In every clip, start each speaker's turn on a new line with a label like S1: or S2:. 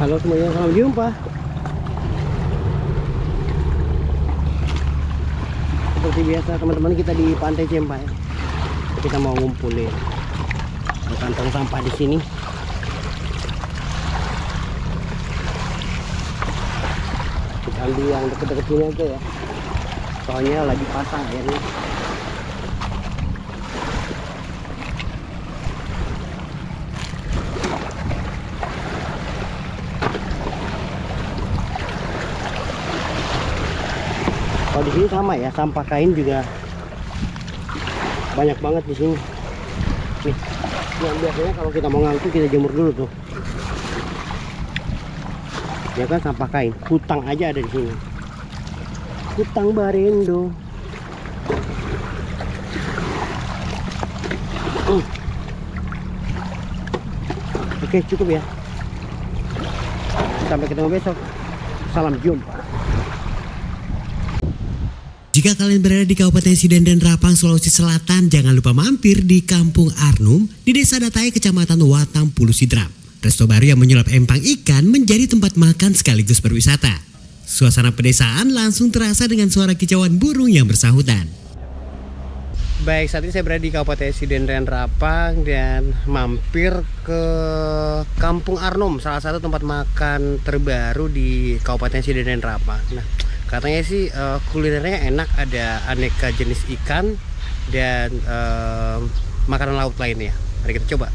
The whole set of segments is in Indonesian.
S1: Halo semuanya, salam jumpa. Seperti biasa teman-teman, kita di Pantai Cempai. Kita mau ngumpulin kantong sampah di sini. Kita ambil yang deket-deket sini aja ya. Soalnya lagi pasang airnya. Kalau di sini sama ya, sampah kain juga banyak banget di sini. Nih, yang biasanya kalau kita mau ngangkut kita jemur dulu tuh. Ya kan, sampah kain, hutang aja ada di sini. Hutang Barendo. Oke, cukup ya. Sampai ketemu besok. Salam jumpa.
S2: Jika kalian berada di Kabupaten Sidan dan Rapang, Sulawesi Selatan, jangan lupa mampir di Kampung Arnum di Desa Datai, Kecamatan Watang, Pulau Sidrap. Resto baru yang menyulap empang ikan menjadi tempat makan sekaligus berwisata. Suasana pedesaan langsung terasa dengan suara kicauan burung yang bersahutan.
S1: Baik, saat ini saya berada di Kabupaten Sidan dan Rapang dan mampir ke Kampung Arnum, salah satu tempat makan terbaru di Kabupaten Sidan dan Rapang. Nah, katanya sih kulinernya enak, ada aneka jenis ikan dan makanan laut lainnya. Mari kita coba.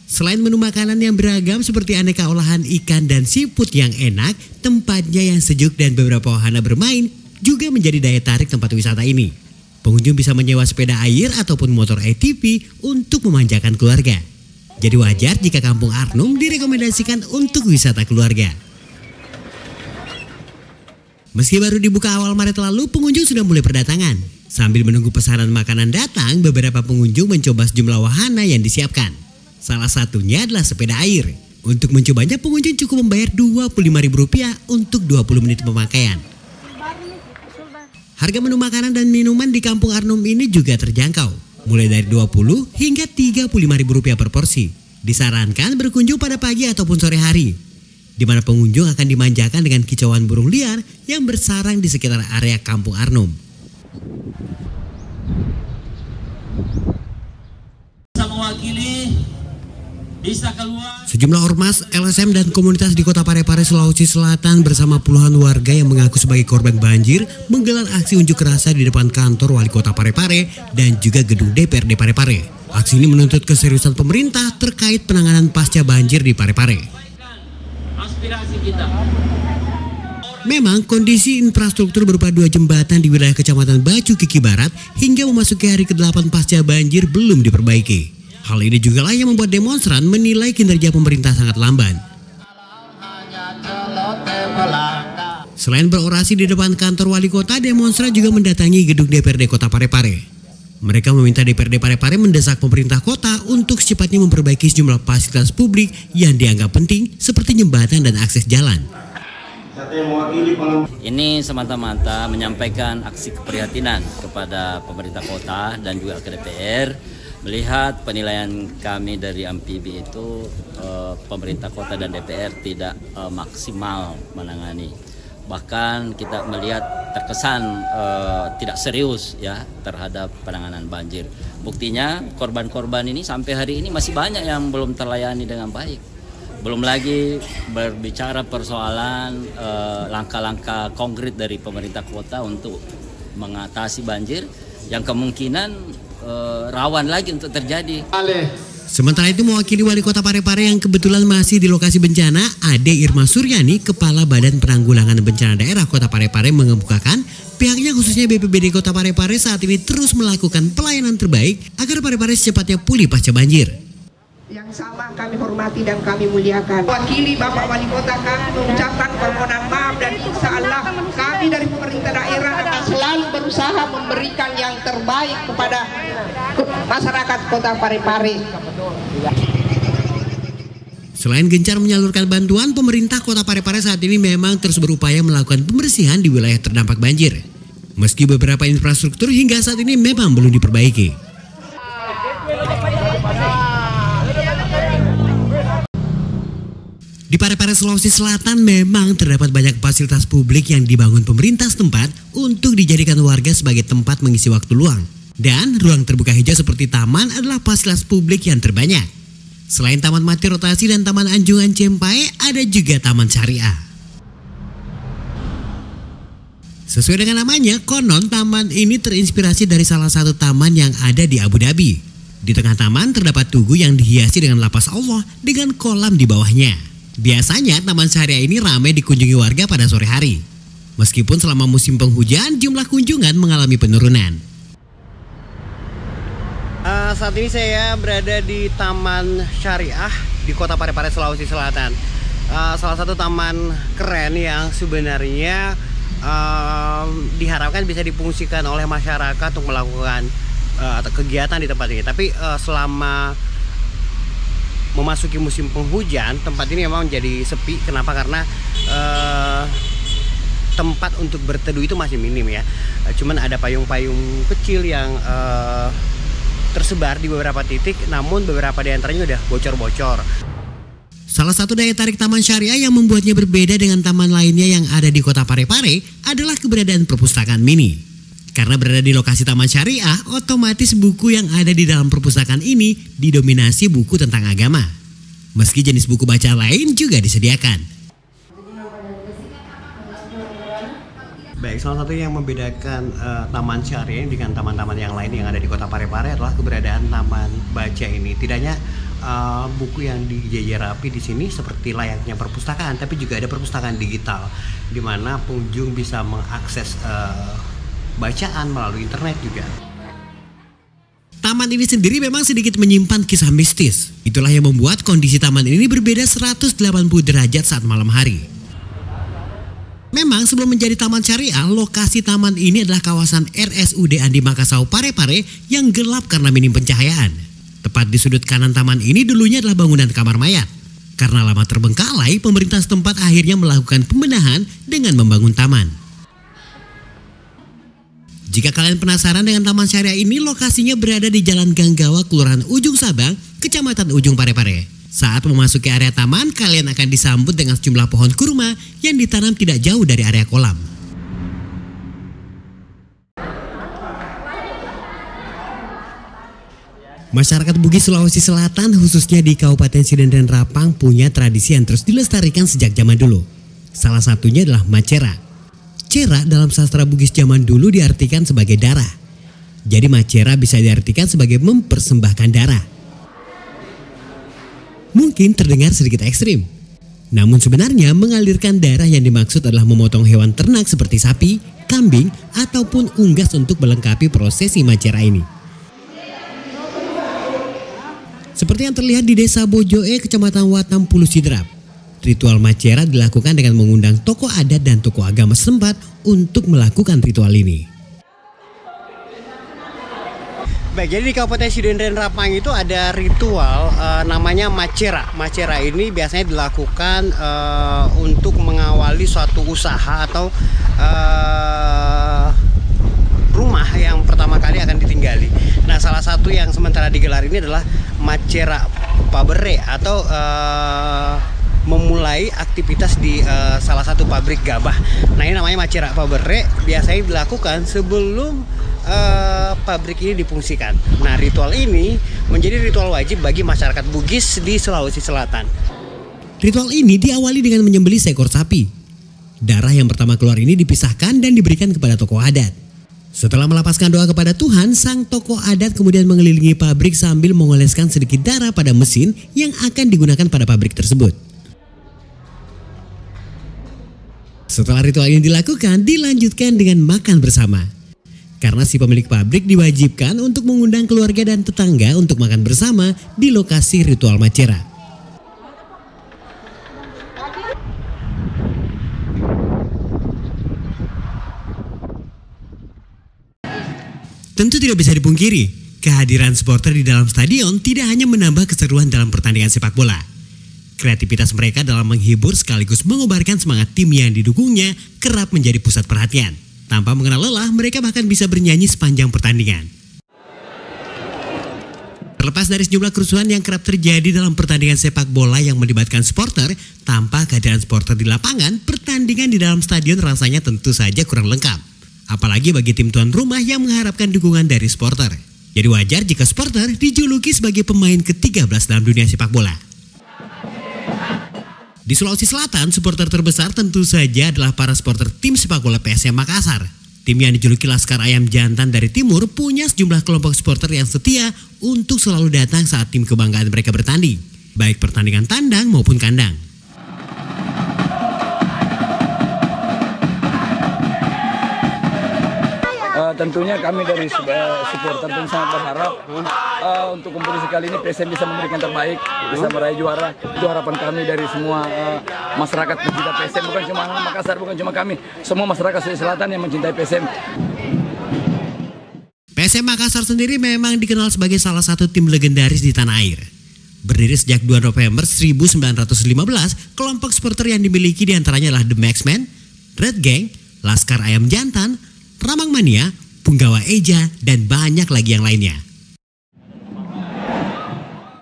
S2: Selain menu makanan yang beragam seperti aneka olahan ikan dan seafood yang enak, tempatnya yang sejuk dan beberapa wahana bermain juga menjadi daya tarik tempat wisata ini. Pengunjung bisa menyewa sepeda air ataupun motor ATV untuk memanjakan keluarga. Jadi wajar jika Kampung Arnum direkomendasikan untuk wisata keluarga. Meski baru dibuka awal Maret lalu, pengunjung sudah mulai berdatangan. Sambil menunggu pesanan makanan datang, beberapa pengunjung mencoba sejumlah wahana yang disiapkan. Salah satunya adalah sepeda air. Untuk mencobanya, pengunjung cukup membayar Rp25.000 untuk 20 menit pemakaian. Harga menu makanan dan minuman di Kampung Arnum ini juga terjangkau, mulai dari Rp20 hingga Rp35.000 per porsi. Disarankan berkunjung pada pagi ataupun sore hari, di mana pengunjung akan dimanjakan dengan kicauan burung liar yang bersarang di sekitar area Kampung Arnum. Sejumlah ormas, LSM dan komunitas di Kota Parepare, Sulawesi Selatan bersama puluhan warga yang mengaku sebagai korban banjir menggelar aksi unjuk rasa di depan kantor Wali Kota Parepare dan juga gedung DPRD Parepare. Aksi ini menuntut keseriusan pemerintah terkait penanganan pasca banjir di Parepare. Memang kondisi infrastruktur berupa 2 jembatan di wilayah Kecamatan Bacu Kiki Barat hingga memasuki hari ke-8 pasca banjir belum diperbaiki. Hal ini juga lah yang membuat demonstran menilai kinerja pemerintah sangat lamban. Selain berorasi di depan kantor wali kota, demonstran juga mendatangi gedung DPRD Kota Parepare. Mereka meminta DPRD Parepare mendesak pemerintah kota untuk secepatnya memperbaiki sejumlah fasilitas publik yang dianggap penting seperti jembatan dan akses jalan.
S3: Ini semata-mata menyampaikan aksi keprihatinan kepada pemerintah kota dan juga ke DPR. Melihat penilaian kami dari MPB itu pemerintah kota dan DPR tidak maksimal menangani. Bahkan kita melihat terkesan tidak serius ya terhadap penanganan banjir. Buktinya korban-korban ini sampai hari ini masih banyak yang belum terlayani dengan baik. Belum lagi berbicara persoalan langkah-langkah konkret dari pemerintah kota untuk mengatasi banjir yang kemungkinan rawan lagi untuk terjadi.
S2: Sementara itu, mewakili Wali Kota Parepare yang kebetulan masih di lokasi bencana, Ade Irma Suryani, Kepala Badan Penanggulangan Bencana Daerah Kota Parepare, mengemukakan pihaknya khususnya BPBD Kota Parepare saat ini terus melakukan pelayanan terbaik agar Parepare secepatnya pulih pasca banjir.
S4: Yang sama kami hormati dan kami muliakan. Wakili Bapak Wali Kota kami mengucapkan permohonan maaf dan insya Allah kami dari pemerintah daerah akan selalu berusaha memberikan yang terbaik kepada masyarakat Kota Parepare.
S2: Selain gencar menyalurkan bantuan, pemerintah Kota Parepare saat ini memang terus berupaya melakukan pembersihan di wilayah terdampak banjir. Meski beberapa infrastruktur hingga saat ini memang belum diperbaiki. Di Parepare, Sulawesi Selatan memang terdapat banyak fasilitas publik yang dibangun pemerintah setempat untuk dijadikan warga sebagai tempat mengisi waktu luang. Dan ruang terbuka hijau seperti taman adalah fasilitas publik yang terbanyak. Selain Taman Mati Rotasi dan Taman Anjungan Cempai, ada juga Taman Syariah. Sesuai dengan namanya, konon taman ini terinspirasi dari salah satu taman yang ada di Abu Dhabi. Di tengah taman terdapat tugu yang dihiasi dengan lapas Allah dengan kolam di bawahnya. Biasanya Taman Syariah ini ramai dikunjungi warga pada sore hari. Meskipun selama musim penghujan jumlah kunjungan mengalami penurunan.
S1: Saat ini saya berada di Taman Syariah di Kota Parepare, Sulawesi Selatan. Salah satu taman keren yang sebenarnya diharapkan bisa difungsikan oleh masyarakat untuk melakukan kegiatan di tempat ini. Tapi selama memasuki musim penghujan, tempat ini memang jadi sepi. Kenapa? Karena tempat untuk berteduh itu masih minim ya. Cuman ada payung-payung kecil yang tersebar di beberapa titik, namun beberapa di antaranya udah bocor-bocor.
S2: Salah satu daya tarik Taman Syariah yang membuatnya berbeda dengan taman lainnya yang ada di Kota Parepare adalah keberadaan perpustakaan mini. Karena berada di lokasi Taman Syariah, otomatis buku yang ada di dalam perpustakaan ini didominasi buku tentang agama. Meski jenis buku bacaan lain juga disediakan.
S1: Baik, salah satu yang membedakan Taman Syariah dengan taman-taman yang lain yang ada di Kota Parepare adalah keberadaan taman baca ini. Tidak hanya buku yang dijajar rapi di sini seperti layaknya perpustakaan, tapi juga ada perpustakaan digital di mana pengunjung bisa mengakses bacaan melalui internet juga.
S2: Taman ini sendiri memang sedikit menyimpan kisah mistis. Itulah yang membuat kondisi taman ini berbeda 180 derajat saat malam hari. Memang sebelum menjadi Taman Syariah, lokasi taman ini adalah kawasan RSUD Andi Makassau Parepare yang gelap karena minim pencahayaan. Tepat di sudut kanan taman ini dulunya adalah bangunan kamar mayat. Karena lama terbengkalai, pemerintah setempat akhirnya melakukan pembenahan dengan membangun taman. Jika kalian penasaran dengan Taman Syariah ini, lokasinya berada di Jalan Ganggawa, Kelurahan Ujung Sabang, Kecamatan Ujung Parepare. Saat memasuki area taman, kalian akan disambut dengan sejumlah pohon kurma yang ditanam tidak jauh dari area kolam. Masyarakat Bugis Sulawesi Selatan, khususnya di Kabupaten Sidendren Rapang, punya tradisi yang terus dilestarikan sejak zaman dulu. Salah satunya adalah macera. Macera dalam sastra Bugis zaman dulu diartikan sebagai darah. Jadi macera bisa diartikan sebagai mempersembahkan darah. Mungkin terdengar sedikit ekstrim. Namun sebenarnya mengalirkan darah yang dimaksud adalah memotong hewan ternak seperti sapi, kambing, ataupun unggas untuk melengkapi prosesi macera ini. Seperti yang terlihat di Desa Bojoe, Kecamatan Watam, Pulau Sidrap. Ritual macera dilakukan dengan mengundang tokoh adat dan tokoh agama setempat untuk melakukan ritual ini.
S1: Baik, jadi di Kabupaten Sidendren Rapang itu ada ritual namanya macera. Macera ini biasanya dilakukan untuk mengawali suatu usaha atau rumah yang pertama kali akan ditinggali. Nah, salah satu yang sementara digelar ini adalah macera pabere atau memulai aktivitas di salah satu pabrik gabah. Nah, ini namanya macera pabere, biasanya dilakukan sebelum pabrik ini difungsikan. Nah, ritual ini menjadi ritual wajib bagi masyarakat Bugis di Sulawesi Selatan.
S2: Ritual ini diawali dengan menyembelih seekor sapi. Darah yang pertama keluar ini dipisahkan dan diberikan kepada tokoh adat. Setelah melapaskan doa kepada Tuhan, sang tokoh adat kemudian mengelilingi pabrik sambil mengoleskan sedikit darah pada mesin yang akan digunakan pada pabrik tersebut. Setelah ritual ini dilakukan, dilanjutkan dengan makan bersama. Karena si pemilik pabrik diwajibkan untuk mengundang keluarga dan tetangga untuk makan bersama di lokasi ritual macera. Tentu tidak bisa dipungkiri, kehadiran supporter di dalam stadion tidak hanya menambah keseruan dalam pertandingan sepak bola. Kreativitas mereka dalam menghibur sekaligus mengobarkan semangat tim yang didukungnya kerap menjadi pusat perhatian. Tanpa mengenal lelah, mereka bahkan bisa bernyanyi sepanjang pertandingan. Terlepas dari sejumlah kerusuhan yang kerap terjadi dalam pertandingan sepak bola yang melibatkan supporter, tanpa kehadiran supporter di lapangan, pertandingan di dalam stadion rasanya tentu saja kurang lengkap. Apalagi bagi tim tuan rumah yang mengharapkan dukungan dari supporter. Jadi wajar jika supporter dijuluki sebagai pemain ke-13 dalam dunia sepak bola. Di Sulawesi Selatan, supporter terbesar tentu saja adalah para supporter tim sepak bola PSM Makassar. Tim yang dijuluki Laskar Ayam Jantan dari Timur punya sejumlah kelompok supporter yang setia untuk selalu datang saat tim kebanggaan mereka bertanding, baik pertandingan tandang maupun kandang.
S5: Tentunya kami dari supporter tentu sangat berharap untuk kompetisi kali ini PSM bisa memberikan terbaik, bisa meraih juara. Itu harapan kami dari semua masyarakat pencinta PSM, bukan cuma Makassar, bukan cuma kami, semua masyarakat Sulawesi Selatan yang mencintai PSM.
S2: PSM Makassar sendiri memang dikenal sebagai salah satu tim legendaris di tanah air. Berdiri sejak 2 November 1915, kelompok supporter yang dimiliki diantaranya adalah The Maxmen, Red Gang, Laskar Ayam Jantan, Ramang Mania, Punggawa Eja, dan banyak lagi yang lainnya.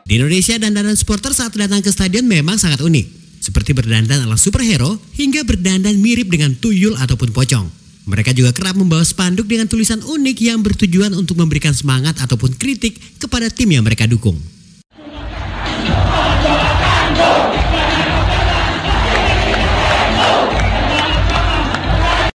S2: Di Indonesia, dandanan supporter saat datang ke stadion memang sangat unik. Seperti berdandan ala superhero hingga berdandan mirip dengan tuyul ataupun pocong. Mereka juga kerap membawa spanduk dengan tulisan unik yang bertujuan untuk memberikan semangat ataupun kritik kepada tim yang mereka dukung.